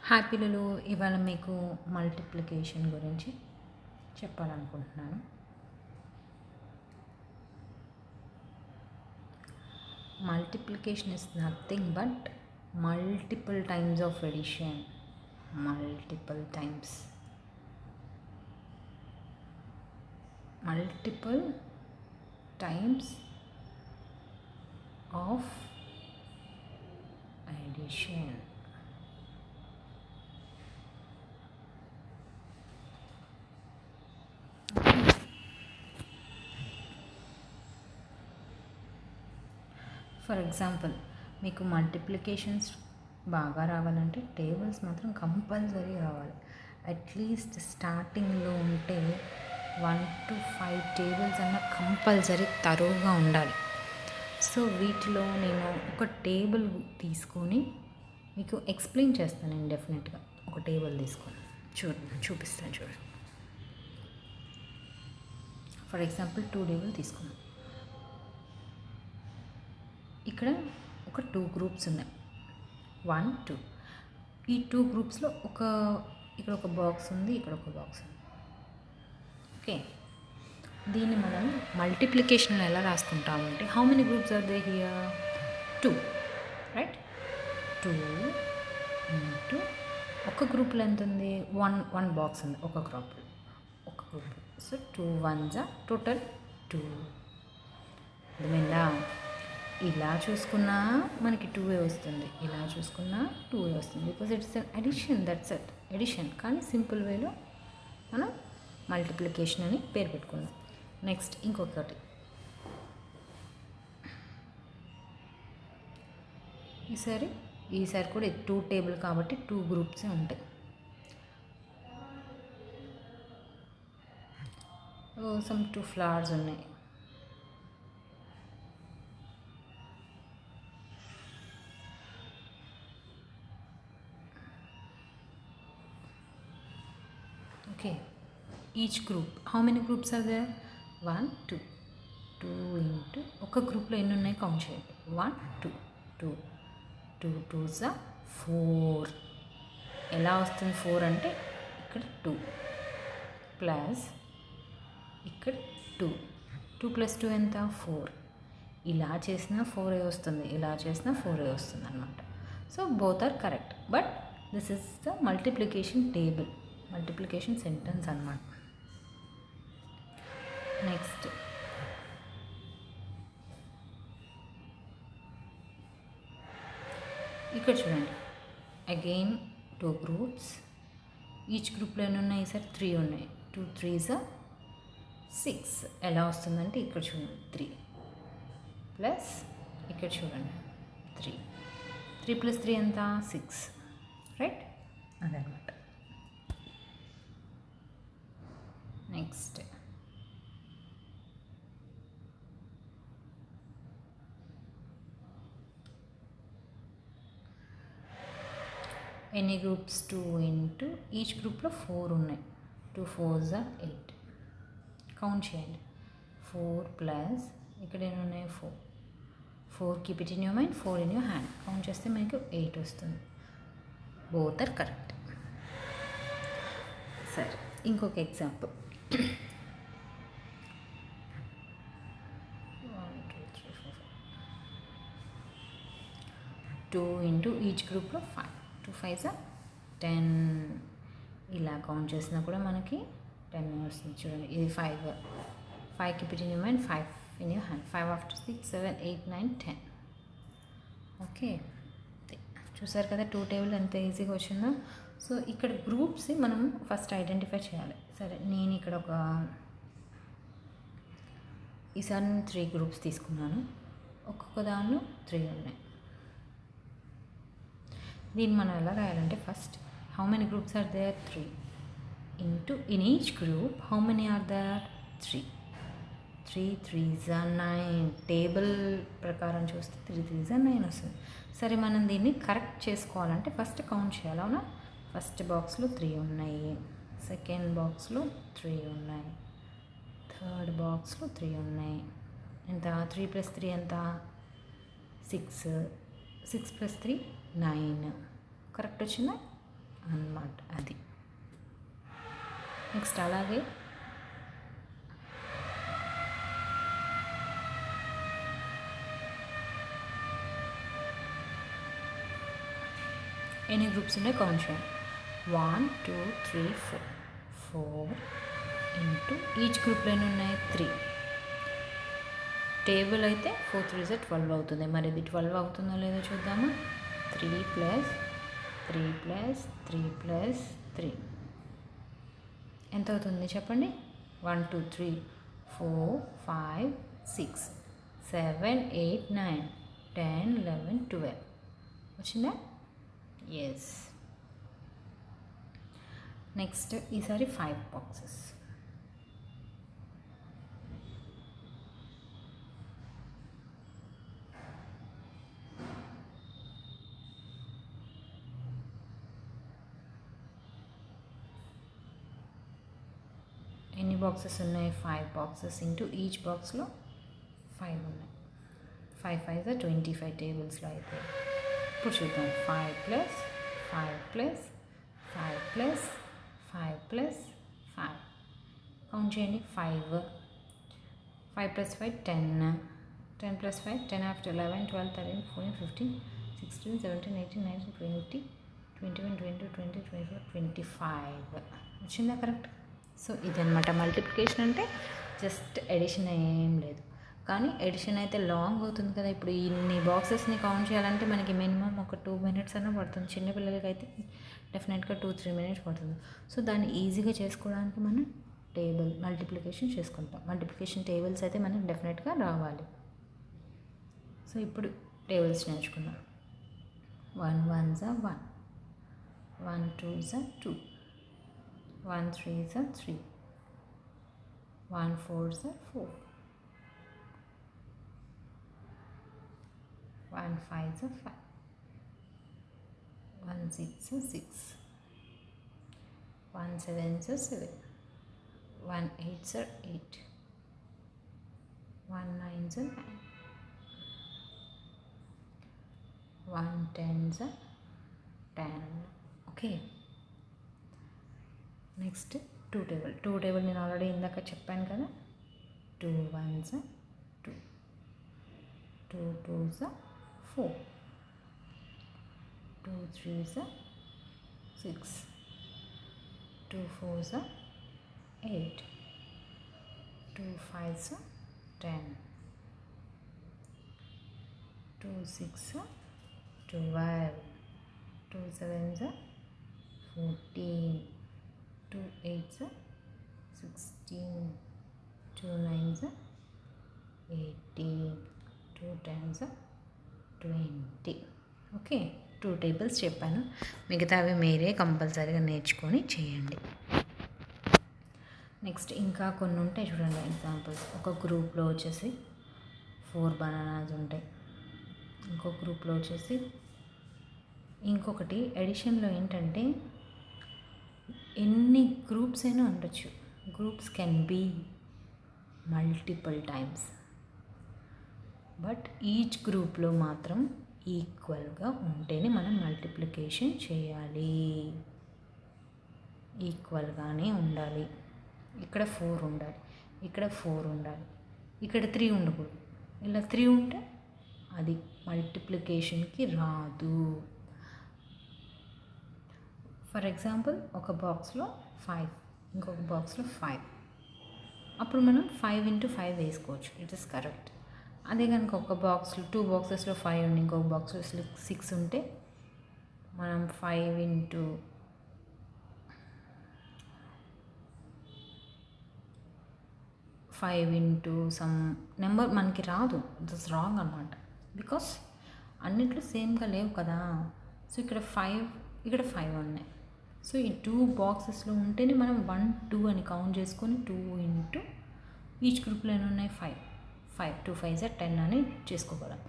Hi పిల్లలు, ఇవాళ మీకు మల్టిప్లికేషన్ గురించి చెప్పాలనుకుంటున్నాను. Multiplication is nothing but multiple times of addition. Multiple times of addition. For example, మీకు మల్టిప్లికేషన్స్ బాగా రావాలంటే టేబుల్స్ మాత్రం కంపల్సరీ రావాలి. అట్లీస్ట్ స్టార్టింగ్లో ఉంటే 1 to 5 టేబుల్స్ అన్న కంపల్సరీ తరువుగా ఉండాలి. సో వీటిలో నేను ఒక టేబుల్ తీసుకొని మీకు ఎక్స్ప్లెయిన్ చేస్తాను. నేను డెఫినెట్గా ఒక టేబుల్ తీసుకొని చూపిస్తాను. చూడండి, ఫర్ ఎగ్జాంపుల్ 2 టేబుల్ తీసుకున్నాం. ఇక్కడ ఒక 2 గ్రూప్స్ ఉన్నాయి, 1, 2. ఈ 2 గ్రూప్స్లో ఇక్కడ ఒక బాక్స్ ఉంది, ఇక్కడ ఒక బాక్స్ ఉంది. ఓకే, దీన్ని మనం మల్టిప్లికేషన్లో ఎలా రాసుకుంటామంటే, how many groups are there హియర్? 2, రైట్? 2 ఇంటూ ఒక గ్రూప్లో ఎంత ఉంది? 1 బాక్స్ ఉంది ఒక గ్రూప్. So 2 1s total 2. అర్థమైందా? ఇలా చూసుకున్నా మనకి 2 వస్తుంది, ఇలా చూసుకున్నా 2 వస్తుంది. Because it's addition, that's it, addition. కానీ సింపుల్ వేలో మనం మల్టిప్లికేషన్ అని పేరు పెట్టుకుందాం. నెక్స్ట్ ఇంకొకటి, ఈసారి కూడా 2 టేబుల్ కాబట్టి 2 గ్రూప్సే ఉంటాయి. సమ్ 2 ఫ్లవర్స్ ఉన్నాయి. Okay, each group, how many groups are there? 1 2 2 into ఒక గ్రూప్లో ఎన్ని ఉన్నాయి కౌంట్ చేయండి. 1 2 2 2 2s 4. ఎలా వస్తుంది 4 అంటే ఇక్కడ 2 ప్లస్ ఇక్కడ 2 2 + 2 ఎంత? 4. ఇలా చేసినా 4 వస్తుంది, ఇలా చేసినా 4 వస్తుంది అనమాట. So both are correct, but this is the multiplication table, multiplication sentence అన్నమాట. నెక్స్ట్ ఇక్కడ చూడండి, అగైన్ 2 గ్రూప్స్. ఈచ్ గ్రూప్లో ఎన్ని ఉన్నాయి? సార్ 3 ఉన్నాయి. 2 3s 6. ఎలా వస్తుందంటే ఇక్కడ చూడండి 3 ప్లస్ ఇక్కడ చూడండి 3 3 + 3 ఎంత? 6, రైట్? అదనమాట. నెక్స్ట్ ఎన్ని గ్రూప్స్? 2 ఇంటూ ఈచ్ గ్రూప్లో 4 ఉన్నాయి. 2 4s 8. కౌంట్ చేయండి. 4 ప్లస్ ఇక్కడ ఎన్ని ఉన్నాయి? 4. 4 keep it in your mind, 4 in your hand. Count చేస్తే మనకు 8 వస్తుంది. Both are correct. సరే, ఇంకొక ఎగ్జాంపుల్. 2 ఇంటూ ఈచ్ గ్రూప్లో 5. 2 5s 10. ఇలా కౌంట్ చేసినా కూడా మనకి 10 వస్తుంది. చూడండి, ఇది 5 keep it in your mind, 5 in your hand. 5 after 6 7 8 9 10. Okay, చూసారు కదా 2 టేబుల్ ఎంత ఈజీగా వచ్చిందో. సో ఇక్కడ గ్రూప్స్ మనం ఫస్ట్ ఐడెంటిఫై చేయాలి. సరే, నేను ఇక్కడ ఈసారి 3 గ్రూప్స్ తీసుకున్నాను. ఒక్కొక్క దానిలో 3 ఉన్నాయి. దీన్ని మనం ఎలా రాయాలంటే, first how many groups are there? 3 into in each group how many are there? 3. 3 3s 9. Table ప్రకారం చూస్తే 3 3s 9 వస్తుంది. సరే, మనం దీన్ని కరెక్ట్ చేసుకోవాలంటే ఫస్ట్ కౌంట్ చేయాలి, అవునా? ఫస్ట్ బాక్స్లో 3 ఉన్నాయి, సెకండ్ బాక్స్లో 3 ఉన్నాయి, థర్డ్ బాక్స్లో 3 ఉన్నాయి. ఎంత? 3 + 3 ఎంత? 6. 6 + 3 9. కరెక్ట్ వచ్చిందా? అన్నమాట. అది నెక్స్ట్ అలాగే ఎన్ని గ్రూప్స్ ఉన్నాయి కౌంట్ చేయండి. 1 2 3 4 ఇంటూ ఈచ్ గ్రూప్లో ఎన్ని ఉన్నాయి 3. టేబుల్ అయితే 4 3 12 అవుతుంది. మరి ఇది 12 అవుతుందో లేదో చూద్దామా. 3 ప్లస్ 3 ప్లస్ 3 ప్లస్ 3 ఎంత అవుతుంది చెప్పండి. 1 2 3 4 5 6 7 8 9 10 11 12 వచ్చిందా. ఎస్. నెక్స్ట్ ఈసారి 5 బాక్సెస్. ఎన్ని బాక్సెస్ ఉన్నాయి 5 బాక్సెస్ ఇంటూ ఈచ్ బాక్స్లో 5 ఉన్నాయి. 5 5 25 టేబుల్స్లో అయితే ఇప్పుడు చూద్దాం. 5 plus 5 plus 5 plus 5 plus 5 count చేయండి. 5 5 ప్లస్ 5 10 10 ప్లస్ 5 10 after 11 12 13 14 15 16 17 18 19 20 21 22 20 24 25 వచ్చిందా కరెక్ట్. సో ఇదన్నమాట మల్టిప్లికేషన్ అంటే. జస్ట్ ఎడిషన్ ఏం లేదు, కానీ ఎడిషన్ అయితే లాంగ్ అవుతుంది కదా. ఇప్పుడు ఇన్ని బాక్సెస్ని కౌంట్ చేయాలంటే మనకి మినిమం ఒక 2 minutes అన్న పడుతుంది. చిన్నపిల్లలకి అయితే డెఫినెట్గా 2-3 minutes పడుతుంది. సో దాన్ని ఈజీగా చేసుకోవడానికి మనం టేబుల్ మల్టిప్లికేషన్ చేసుకుంటాం. మల్టిప్లికేషన్ టేబుల్స్ అయితే మనకి డెఫినెట్గా రావాలి. సో ఇప్పుడు టేబుల్స్ నేర్చుకుందాం. 1 1s 1, 1 2s 2, 1 3s 3, 1 4s 4, 1 5s 5, 1 6s 6, 1 7s 7, 1 8s 8, 1 9s 9, 1 10s 10. Okay. Next 2 table నేను ఆల్రెడీ ఇందాక చెప్పాను కదా. 2 1s 2, 2 2s 4, 2 3s 6, 2 4s 8, 2 5s 10, 2 6 12, 2 7s 14, 2 8s 16, 2 9s 18, 2 10s 20. Okay, 2 tables చెప్పాను. మిగతావి మీరే కంపల్సరీగా నేర్చుకొని చేయండి. నెక్స్ట్ ఇంకా కొన్ని ఉంటాయి చూడండి ఎగ్జాంపుల్స్. ఒక గ్రూప్లో వచ్చేసి 4 బనానాస్ ఉంటాయి. ఇంకో గ్రూప్లో వచ్చేసి ఇంకొకటి ఎడిషన్లో ఏంటంటే ఎన్ని గ్రూప్స్ అయినా ఉండొచ్చు. Groups can be multiple times, but each గ్రూప్లో మాత్రం ఈక్వల్గా ఉంటేనే మనం మల్టిప్లికేషన్ చేయాలి. ఈక్వల్గానే ఉండాలి. ఇక్కడ 4 ఉండాలి, ఇక్కడ 4 ఉండాలి, ఇక్కడ 3 ఉండకూడదు. ఇలా 3 ఉంటే అది మల్టిప్లికేషన్కి రాదు. ఫర్ ఎగ్జాంపుల్ ఒక బాక్స్లో 5, ఇంకొక బాక్స్లో 5, అప్పుడు మనం 5 into 5 వేసుకోవచ్చు. It is correct. అదే కనుక ఒక బాక్స్లో 2 బాక్సెస్లో 5 ఉండి ఇంకొక బాక్స్లో 6 ఉంటే మనం 5 into 5 into సమ్ నెంబర్ మనకి రాదు. ఇట్ ఇస్ రాంగ్ అనమాట. బికాస్ అన్నిట్లో సేమ్గా లేవు కదా. సో ఇక్కడ 5, ఇక్కడ 5 ఉన్నాయి. సో ఈ 2 బాక్సెస్లో ఉంటేనే మనం 1 2 అని కౌంట్ చేసుకొని 2 into ఈచ్ గ్రూప్లో ఎన్ని ఉన్నాయి 5 5 2 5s 10 అని చేసుకోగలం.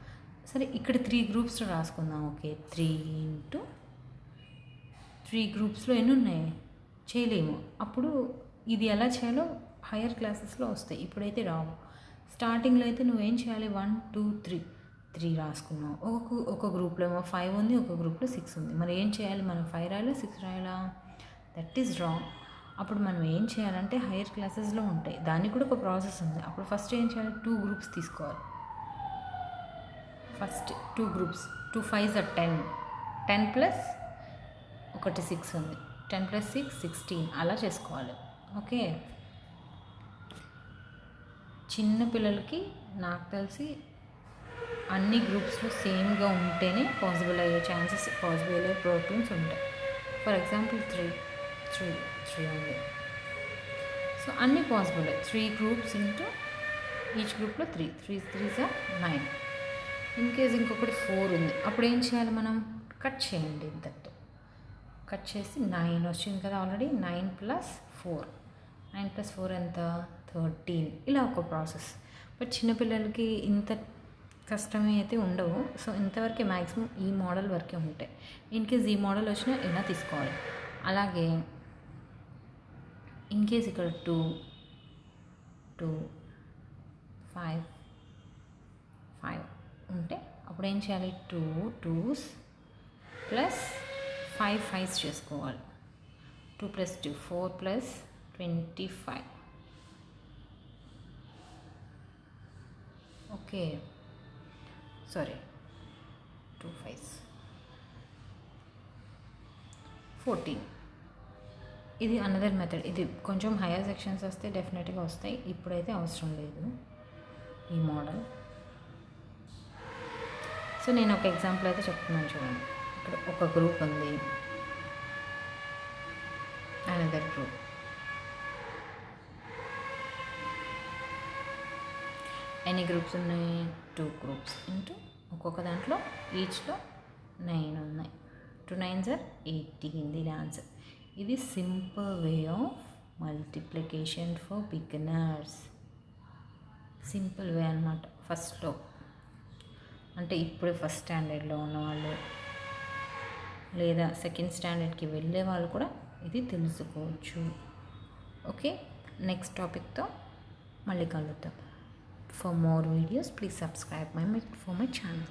సరే ఇక్కడ 3 గ్రూప్స్లో రాసుకుందాం. ఓకే, 3 into 3 గ్రూప్స్లో ఎన్ని ఉన్నాయి చేయలేము. అప్పుడు ఇది ఎలా చేయాలో హయ్యర్ క్లాసెస్లో వస్తాయి, ఇప్పుడైతే రావు. స్టార్టింగ్లో అయితే నువ్వేం చేయాలి 1 2 3 3 రాసుకున్నాం. ఒక గ్రూప్లో ఏమో 5 ఉంది, ఒక గ్రూప్లో 6 ఉంది. మరి ఏం చేయాలి? మనం 5 రాయాలా, 6 రాయాలా? That is wrong. అప్పుడు మనం ఏం చేయాలంటే హైయర్ క్లాసెస్లో ఉంటాయి, దానికి కూడా ఒక ప్రాసెస్ ఉంది. అప్పుడు ఫస్ట్ ఏం చేయాలి? 2 గ్రూప్స్ తీసుకోవాలి. First 2 groups, 2 5s are 10, 10 plus ఒకటి 6 ఉంది, 10 ప్లస్ 6 16 అలా చేసుకోవాలి. ఓకే, చిన్న పిల్లలకి నాకు తెలిసి అన్ని గ్రూప్స్లో సేమ్గా ఉంటేనే పాసిబుల్ అయ్యే ఛాన్సెస్, పాసిబుల్ అయ్యే ప్రోటీన్స్ ఉంటాయి. ఫర్ ఎగ్జాంపుల్ 3 ఉంది. సో అన్నీ పాసిబుల్. 3 గ్రూప్స్ ఇంటూ ఈచ్ గ్రూప్లో 3 3s are 9. ఇన్ కేస్ ఇంకొకటి 4 ఉంది, అప్పుడు ఏం చేయాలి? మనం కట్ చేయండి. ఇంతటితో కట్ చేసి 9 వచ్చింది కదా ఆల్రెడీ. 9 ప్లస్ 4, 9 ప్లస్ 4 ఎంత? 13. ఇలా ఒక ప్రాసెస్. బట్ చిన్నపిల్లలకి ఇంత కష్టమే అయితే ఉండవు. సో ఇంతవరకే మ్యాక్సిమం ఈ మోడల్ వరకే ఉంటాయి. ఇన్ కేస్ ఈ మోడల్ వచ్చినా ఇలా తీసుకోవాలి. అలాగే ఇన్ కేస్ ఇక్కడ 2 2 5 5 ఉంటే అప్పుడు ఏం చేయాలి? 2 2s ప్లస్ 5 5s చేసుకోవాలి. 2 plus 2 4 plus 25. Okay, sorry, 2 5s 14. ఇది అనదర్ మెథడ్. ఇది కొంచెం హైయర్ సెక్షన్స్ వస్తే డెఫినెట్గా వస్తాయి. ఇప్పుడైతే అవసరం లేదు ఈ మోడల్. సో నేను ఒక ఎగ్జాంపుల్ అయితే చెప్తున్నాను చూడండి. ఇక్కడ ఒక గ్రూప్ ఉంది, అనదర్ గ్రూప్. ఎన్ని గ్రూప్స్ ఉన్నాయి? 2 గ్రూప్స్ ఇంటూ ఒక్కొక్క దాంట్లో ఈచ్లో 9 ఉన్నాయి. 2 9s are 18. దీని ఆన్సర్. ఇది simple way of multiplication for beginners. Simple way అన్నమాట. ఫస్ట్లో అంటే ఇప్పుడు ఫస్ట్ స్టాండర్డ్లో ఉన్నవాళ్ళు లేదా సెకండ్ స్టాండర్డ్కి వెళ్ళే వాళ్ళు కూడా ఇది తెలుసుకోవచ్చు. ఓకే, నెక్స్ట్ టాపిక్తో మళ్ళీ కలుద్దాం. For more videos, please subscribe for my channel.